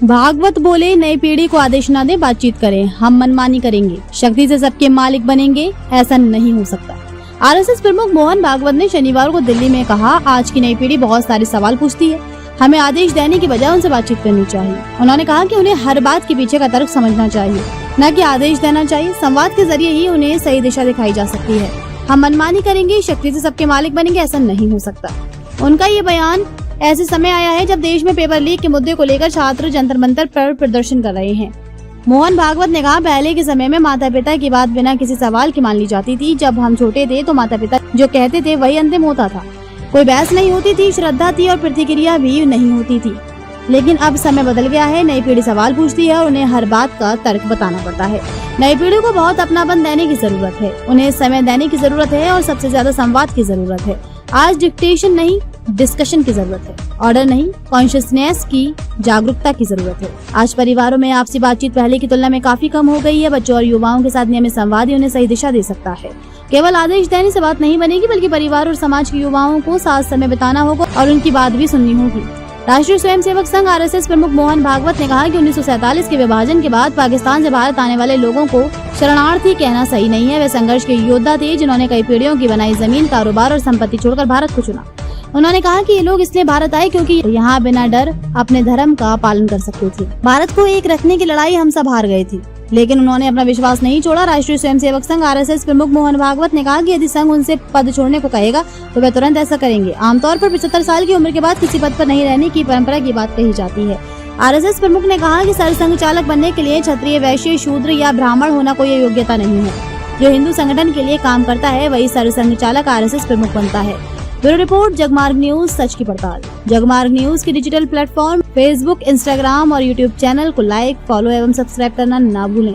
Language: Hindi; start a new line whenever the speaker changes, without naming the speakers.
भागवत बोले, नई पीढ़ी को आदेश न दे, बातचीत करें, हम मनमानी करेंगे, शक्ति से सबके मालिक बनेंगे, ऐसा नहीं हो सकता। आरएसएस प्रमुख मोहन भागवत ने शनिवार को दिल्ली में कहा, आज की नई पीढ़ी बहुत सारे सवाल पूछती है, हमें आदेश देने की बजाय उनसे बातचीत करनी चाहिए। उन्होंने कहा कि उन्हें हर बात के पीछे का तर्क समझना चाहिए, न कि आदेश देना चाहिए। संवाद के जरिए ही उन्हें सही दिशा दिखाई जा सकती है। हम मनमानी करेंगे, शक्ति से सबके मालिक बनेंगे, ऐसा नहीं हो सकता। उनका ये बयान ऐसे समय आया है जब देश में पेपर लीक के मुद्दे को लेकर छात्र जंतर मंतर पर प्रदर्शन कर रहे हैं। मोहन भागवत ने कहा, पहले के समय में माता पिता की बात बिना किसी सवाल की मान ली जाती थी। जब हम छोटे थे तो माता पिता जो कहते थे वही अंतिम होता था। कोई बहस नहीं होती थी, श्रद्धा थी और प्रतिक्रिया भी नहीं होती थी। लेकिन अब समय बदल गया है, नई पीढ़ी सवाल पूछती है और उन्हें हर बात का तर्क बताना पड़ता है। नई पीढ़ी को बहुत अपनापन देने की जरूरत है, उन्हें समय देने की जरूरत है और सबसे ज्यादा संवाद की जरूरत है। आज डिक्टेशन नहीं, डिस्कशन की जरूरत है, ऑर्डर नहीं, कॉन्शियसनेस की जागरूकता की जरूरत है। आज परिवारों में आपसी बातचीत पहले की तुलना में काफी कम हो गई है। बच्चों और युवाओं के साथ नियमित संवाद ही उन्हें सही दिशा दे सकता है। केवल आदेश देने से बात नहीं बनेगी, बल्कि परिवार और समाज के युवाओं को साथ समय बिताना होगा और उनकी बात भी सुननी होगी। राष्ट्रीय स्वयंसेवक संघ आरएसएस प्रमुख मोहन भागवत ने कहा कि 1947 के विभाजन के बाद पाकिस्तान से भारत आने वाले लोगों को शरणार्थी कहना सही नहीं है। वे संघर्ष के योद्धा थे जिन्होंने कई पीढ़ियों की बनाई जमीन, कारोबार और संपत्ति छोड़कर भारत को चुना। उन्होंने कहा कि ये लोग इसलिए भारत आए क्योंकि यहाँ बिना डर अपने धर्म का पालन कर सकते थे। भारत को एक रखने की लड़ाई हम सब हार गए थे, लेकिन उन्होंने अपना विश्वास नहीं छोड़ा। राष्ट्रीय स्वयंसेवक संघ आरएसएस प्रमुख मोहन भागवत ने कहा कि यदि संघ उनसे पद छोड़ने को कहेगा तो वे तुरंत ऐसा करेंगे। आमतौर पर 75 साल की उम्र के बाद किसी पद पर नहीं रहने की परंपरा की बात कही जाती है। आरएसएस प्रमुख ने कहा कि सरसंघ चालक बनने के लिए क्षत्रिय, वैश्य, शूद्र या ब्राह्मण होना कोई योग्यता नहीं है। जो हिंदू संगठन के लिए काम करता है वही सरसंघ चालक आरएसएस प्रमुख बनता है। ब्यूरो रिपोर्ट, जगमार्ग न्यूज, सच की पड़ताल। जगमार्ग न्यूज के डिजिटल प्लेटफॉर्म फेसबुक, इंस्टाग्राम और यूट्यूब चैनल को लाइक, फॉलो एवं सब्सक्राइब करना ना भूलें।